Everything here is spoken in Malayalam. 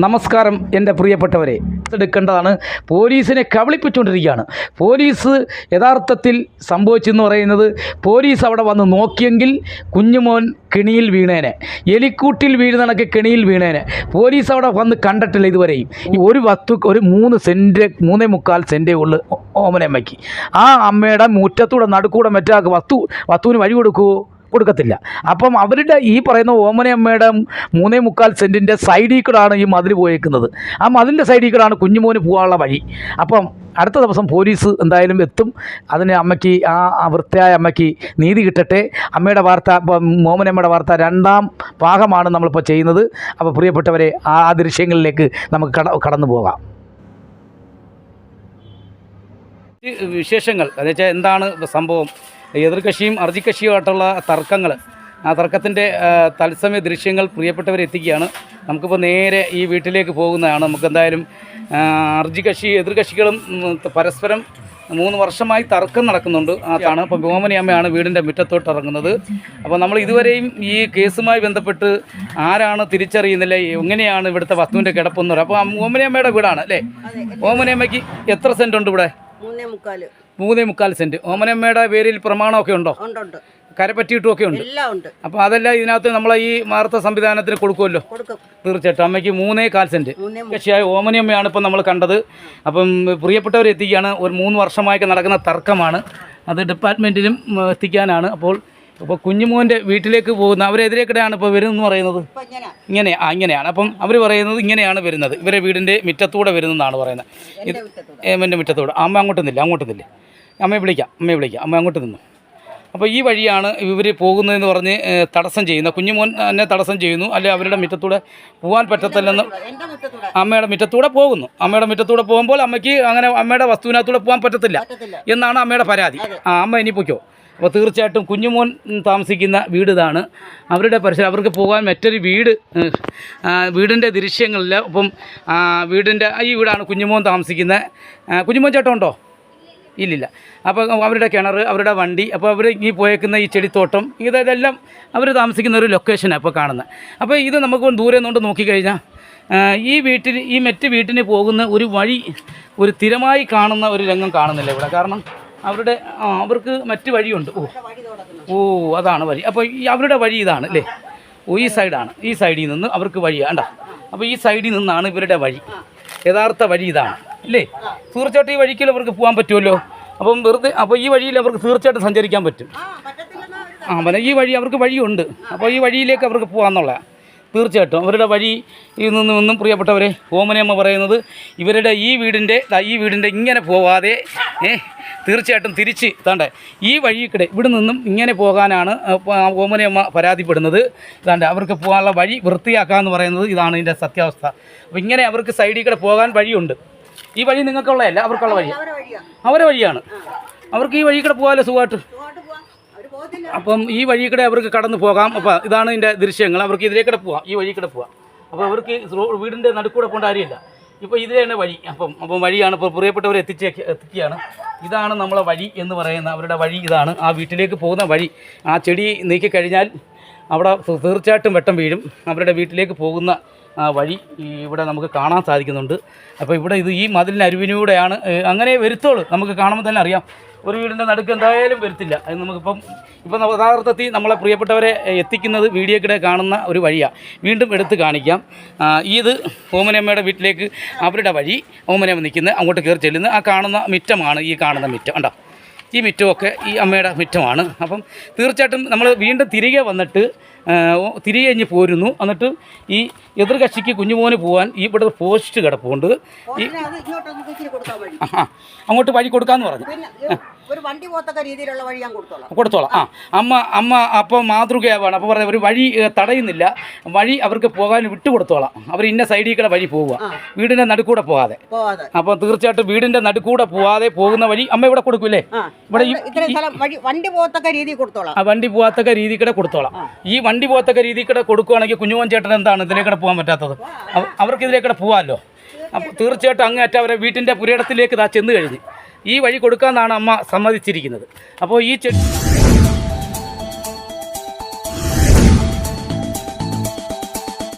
നമസ്കാരം എൻ്റെ പ്രിയപ്പെട്ടവരെ. എടുക്കേണ്ടതാണ്. പോലീസിനെ കബളിപ്പിച്ചുകൊണ്ടിരിക്കുകയാണ്. പോലീസ് യഥാർത്ഥത്തിൽ സംഭവിച്ചെന്ന് പറയുന്നത്, പോലീസ് അവിടെ വന്ന് നോക്കിയെങ്കിൽ കുഞ്ഞുമോൻ കെണിയിൽ വീണേനെ, എലിക്കൂട്ടിൽ വീഴുന്നതൊക്കെ കെണിയിൽ വീണേനെ. പോലീസ് അവിടെ വന്ന് കണ്ടിട്ടില്ല ഇതുവരെയും. ഒരു 3 സെൻറ്റ് 3.25 സെൻറ്റേ ഉള്ളു ഓമനമ്മയ്ക്ക്. ആ അമ്മയുടെ മുറ്റത്തൂടെ നടുക്കൂടെ മറ്റാൾക്ക് വസ്തുവിന് വഴി കൊടുക്കത്തില്ല. അപ്പം അവരുടെ ഈ പറയുന്ന ഓമനയമ്മയുടെ 3.25 സെൻറ്റിൻ്റെ സൈഡിൽ കൂടാണ് ഈ മതിൽ പോയേക്കുന്നത്. ആ മതിലിൻ്റെ സൈഡിൽ കൂടാണ് കുഞ്ഞുമോന് പോകാനുള്ള വഴി. അപ്പം അടുത്ത ദിവസം പോലീസ് എന്തായാലും എത്തും. അതിന് അമ്മയ്ക്ക്, ആ വൃത്തിയായ അമ്മയ്ക്ക് നീതി കിട്ടട്ടെ. അമ്മയുടെ വാർത്ത, ഓമനമ്മയുടെ വാർത്ത 2ാം ഭാഗമാണ് നമ്മളിപ്പോൾ ചെയ്യുന്നത്. അപ്പോൾ പ്രിയപ്പെട്ടവരെ, ആ ദൃശ്യങ്ങളിലേക്ക് നമുക്ക് കടന്നു പോകാം. വിശേഷങ്ങൾ എന്ന് വെച്ചാൽ എന്താണ് സംഭവം, എതിർകക്ഷിയും അർജിക്കക്ഷിയുമായിട്ടുള്ള തർക്കങ്ങൾ, ആ തർക്കത്തിൻ്റെ തത്സമയ ദൃശ്യങ്ങൾ പ്രിയപ്പെട്ടവരെ എത്തിക്കുകയാണ്. നമുക്കിപ്പോൾ നേരെ ഈ വീട്ടിലേക്ക് പോകുന്നതാണ്. നമുക്കെന്തായാലും എതിർകക്ഷികളും പരസ്പരം 3 വർഷമായി തർക്കം നടക്കുന്നുണ്ട്. അതാണ് ഇപ്പോൾ ഓമനയമ്മയാണ് വീടിൻ്റെ മുറ്റത്തോട്ട് ഇറങ്ങുന്നത്. അപ്പോൾ നമ്മൾ ഇതുവരെയും ഈ കേസുമായി ബന്ധപ്പെട്ട് ആരാണ് തിരിച്ചറിയുന്നില്ല, എങ്ങനെയാണ് ഇവിടുത്തെ വസ്തുവിൻ്റെ കിടപ്പെന്ന് പറയുക. അപ്പോൾ ഓമനയമ്മയുടെ വീടാണ് അല്ലേ? ഓമനയമ്മയ്ക്ക് എത്ര സെൻറ്റ് ഉണ്ട് ഇവിടെ? 3.25 സെൻറ്റ്. ഓമനമ്മയുടെ പേരിൽ പ്രമാണമൊക്കെ ഉണ്ടോ? കരപ്പറ്റിയിട്ടുമൊക്കെ ഉണ്ട്. അപ്പോൾ അതെല്ലാം ഇതിനകത്ത് നമ്മളെ ഈ വാർത്താ സംവിധാനത്തിന് കൊടുക്കുമല്ലോ. തീർച്ചയായിട്ടും അമ്മയ്ക്ക് 3.25 സെൻറ്റ്. കക്ഷിയായ ഓമനയമ്മയാണ് ഇപ്പം നമ്മൾ കണ്ടത്. അപ്പം പ്രിയപ്പെട്ടവരെ എത്തിക്കുകയാണ്. ഒരു 3 വർഷമായിട്ട് നടക്കുന്ന തർക്കമാണ്. അത് ഡിപ്പാർട്ട്മെൻറ്റിലും എത്തിക്കാനാണ്. അപ്പോൾ കുഞ്ഞുമോൻ്റെ വീട്ടിലേക്ക് പോകുന്ന അവരെതിരേക്കിടെയാണ് ഇപ്പോൾ വരുന്നതെന്ന് പറയുന്നത്. ഇങ്ങനെയാണ്. അപ്പം അവർ പറയുന്നത് ഇങ്ങനെയാണ് വരുന്നത്, ഇവരെ വീടിൻ്റെ മുറ്റത്തൂടെ വരുന്നതെന്നാണ് പറയുന്നത്. എൻ്റെ മുറ്റത്തൂടെ. അമ്മ അങ്ങോട്ട് നിന്നില്ല. അമ്മയെ വിളിക്കാം. അമ്മ അങ്ങോട്ട് നിന്നു. അപ്പോൾ ഈ വഴിയാണ് ഇവർ പോകുന്നതെന്ന് പറഞ്ഞ് തടസ്സം ചെയ്യുന്ന കുഞ്ഞുമോൻ എന്നെ തടസ്സം ചെയ്യുന്നു. അല്ലെ അവരുടെ മുറ്റത്തൂടെ പോകാൻ പറ്റത്തില്ലെന്ന് അമ്മയുടെ മുറ്റത്തൂടെ പോകുന്നു. അമ്മയുടെ മുറ്റത്തൂടെ പോകുമ്പോൾ അമ്മയ്ക്ക് അങ്ങനെ അമ്മയുടെ വസ്തുവിനകത്തൂടെ പോകാൻ പറ്റത്തില്ല എന്നാണ് അമ്മയുടെ പരാതി. അമ്മ ഇനി പൊയ്ക്കോ. അപ്പോൾ തീർച്ചയായിട്ടും കുഞ്ഞുമോൻ താമസിക്കുന്ന വീട് ഇതാണ്. അവരുടെ പരിസരം, അവർക്ക് പോകാൻ മറ്റൊരു വീടിൻ്റെ ദൃശ്യങ്ങളില്ല. അപ്പം വീടിൻ്റെ ഈ വീടാണ് കുഞ്ഞുമോൻ താമസിക്കുന്നത്. കുഞ്ഞുമോൻ ചേട്ടൻ ഉണ്ടോ? ഇല്ലില്ല. അപ്പോൾ അവരുടെ കിണർ, അവരുടെ വണ്ടി, അപ്പോൾ അവർ ഈ പോയേക്കുന്ന ഈ ചെടിത്തോട്ടം, ഇതെല്ലാം അവർ താമസിക്കുന്ന ഒരു ലൊക്കേഷനാണ് ഇപ്പോൾ കാണുന്നത്. അപ്പോൾ ഇത് നമുക്ക് ദൂരെ നിന്നുകൊണ്ട് നോക്കിക്കഴിഞ്ഞാൽ ഈ മറ്റ് വീട്ടിന് പോകുന്ന ഒരു വഴി, ഒരു സ്ഥിരമായി കാണുന്ന ഒരു രംഗം കാണുന്നില്ല ഇവിടെ. കാരണം അവർക്ക് മറ്റ് വഴിയുണ്ട്. അതാണ് വഴി. അപ്പോൾ അവരുടെ വഴി ഇതാണ് അല്ലേ? ഈ സൈഡാണ്. ഈ സൈഡിൽ നിന്ന് അവർക്ക് വഴിയാണ്. അപ്പോൾ ഈ സൈഡിൽ നിന്നാണ് ഇവരുടെ വഴി. യഥാർത്ഥ വഴി ഇതാണ് അല്ലേ? തീർച്ചയായിട്ടും ഈ വഴിക്കൽ അവർക്ക് പോകാൻ പറ്റുമല്ലോ. അപ്പോൾ ഈ വഴിയിൽ അവർക്ക് തീർച്ചയായിട്ടും സഞ്ചരിക്കാൻ പറ്റും. ഈ വഴി അവർക്ക് വഴിയുണ്ട്. അപ്പോൾ ഈ വഴിയിലേക്ക് അവർക്ക് പോകാമെന്നുള്ളതാണ്. തീർച്ചയായിട്ടും അവരുടെ വഴി നിന്നും പ്രിയപ്പെട്ടവരെ, ഓമനയമ്മ പറയുന്നത് ഇവരുടെ ഈ വീടിൻ്റെ ഇങ്ങനെ പോവാതെ തീർച്ചയായിട്ടും തിരിച്ച് ഈ വഴിക്കിടെ ഇവിടെ നിന്നും ഇങ്ങനെ പോകാനാണ് ഓമനയമ്മ പരാതിപ്പെടുന്നത്. അവർക്ക് പോകാനുള്ള വഴി വൃത്തിയാക്കാമെന്ന് പറയുന്നത് ഇതാണ് ഇതിൻ്റെ സത്യാവസ്ഥ. അപ്പോൾ ഇങ്ങനെ അവർക്ക് സൈഡിൽ കൂടെ പോകാൻ വഴിയുണ്ട്. ഈ വഴി നിങ്ങൾക്കുള്ളതല്ല, അവർക്കുള്ള വഴി, അവരെ വഴിയാണ്. അവർക്ക് ഈ വഴി കൂടെ പോകാമല്ലോ സുഖമായിട്ട്. അപ്പം ഈ വഴി കൂടെ അവർക്ക് കടന്നു പോകാം. അപ്പോൾ ഇതാണ് ഇതിൻ്റെ ദൃശ്യങ്ങൾ. അവർക്ക് ഇതിലേ കൂടെ പോകാം, ഈ വഴി കൂടെ പോകാം. അപ്പോൾ അവർക്ക് വീടിൻ്റെ നടുക്കൂടെ പോകേണ്ട കാര്യമില്ല. ഇപ്പോൾ ഇതിലാണ് വഴി. അപ്പം വഴിയാണ് ഇപ്പോൾ പ്രിയപ്പെട്ടവരെ എത്തിക്കുകയാണ്. ഇതാണ് നമ്മളെ വഴി എന്ന് പറയുന്ന അവരുടെ വഴി ഇതാണ്. ആ വീട്ടിലേക്ക് പോകുന്ന വഴി. ആ ചെടി നീക്കിക്കഴിഞ്ഞാൽ അവിടെ തീർച്ചയായിട്ടും വെട്ടം വീഴും. അവരുടെ വീട്ടിലേക്ക് പോകുന്ന വഴി ഇവിടെ നമുക്ക് കാണാൻ സാധിക്കുന്നുണ്ട്. അപ്പോൾ ഇവിടെ ഈ മതിലിന് അരുവിനൂടെയാണ് അങ്ങനെ വരുത്തോളൂ. നമുക്ക് കാണുമ്പോൾ തന്നെ അറിയാം. ഒരു വീടിൻ്റെ നടുക്ക് എന്തായാലും വരുത്തില്ല. അത് നമുക്കിപ്പം യഥാർത്ഥത്തിൽ നമ്മളെ പ്രിയപ്പെട്ടവരെ എത്തിക്കുന്നത് വീഡിയോക്കിടെ കാണുന്ന ഒരു വഴിയാണ്. വീണ്ടും എടുത്ത് കാണിക്കാം. ഇത് ഓമനയമ്മയുടെ വീട്ടിലേക്ക് അവരുടെ വഴി. ഓമനയമ്മ നിൽക്കുന്നത്, അങ്ങോട്ട് കയറി ചെല്ലുന്നത് ആ കാണുന്ന മുറ്റമാണ്. ഈ കാണുന്ന മുറ്റം കണ്ടോ? ഈ മുറ്റമൊക്കെ ഈ അമ്മയുടെ മുറ്റമാണ്. അപ്പം തീർച്ചയായിട്ടും നമ്മൾ വീണ്ടും തിരികെ വന്നിട്ട് തിരികെ ഇഞ്ഞ് പോരുന്നു. എന്നിട്ട് ഈ എതിർകക്ഷിക്ക് കുഞ്ഞുമോന് പോകാൻ ഇവിടെ പോസ്റ്റ് കിടപ്പുണ്ട്. അങ്ങോട്ട് വഴി കൊടുക്കാമെന്ന് പറഞ്ഞു. ഒരു വണ്ടി പോകത്തക്ക രീതിയിലുള്ള വഴി ഞാൻ കൊടുത്തോളാം. അമ്മ അപ്പോൾ മാതൃകയാവാണ്. അപ്പോൾ പറഞ്ഞ ഒരു വഴി തടയുന്നില്ല, വഴി അവർക്ക് പോകാൻ വിട്ടുകൊടുത്തോളാം. അവർ ഇന്ന സൈഡിൽ കൂടെ വഴി പോവുക, വീടിൻ്റെ നടുക്കൂടെ പോകാതെ. അപ്പോൾ തീർച്ചയായിട്ടും വീടിൻ്റെ നടുക്കൂടെ പോകാതെ പോകുന്ന വഴി അമ്മ ഇവിടെ കൊടുക്കൂലേ? ഇവിടെ വണ്ടി പോകത്തക്ക രീതിയിൽ കൊടുത്തോളാം. വണ്ടി പോകാത്തക്ക രീതിയിൽ കൂടെ കൊടുത്തോളാം. ഈ വണ്ടി പോകത്തക്ക രീതിയിൽ കൂടെ കൊടുക്കുകയാണെങ്കിൽ കുഞ്ഞുമോൻ ചേട്ടൻ എന്താണ് ഇതിലേക്കൂടെ പോകാൻ പറ്റാത്തത്? അവർക്ക് ഇതിലേക്കൂടെ പോകാമല്ലോ. അപ്പോൾ തീർച്ചയായിട്ടും അങ്ങേറ്റം അവരെ വീട്ടിൻ്റെ പുരയിടത്തിലേക്ക് ചെന്ന് കഴിഞ്ഞ് ഈ വഴി കൊടുക്കാമെന്നാണ് അമ്മ സമ്മതിച്ചിരിക്കുന്നത്. അപ്പോൾ ഈ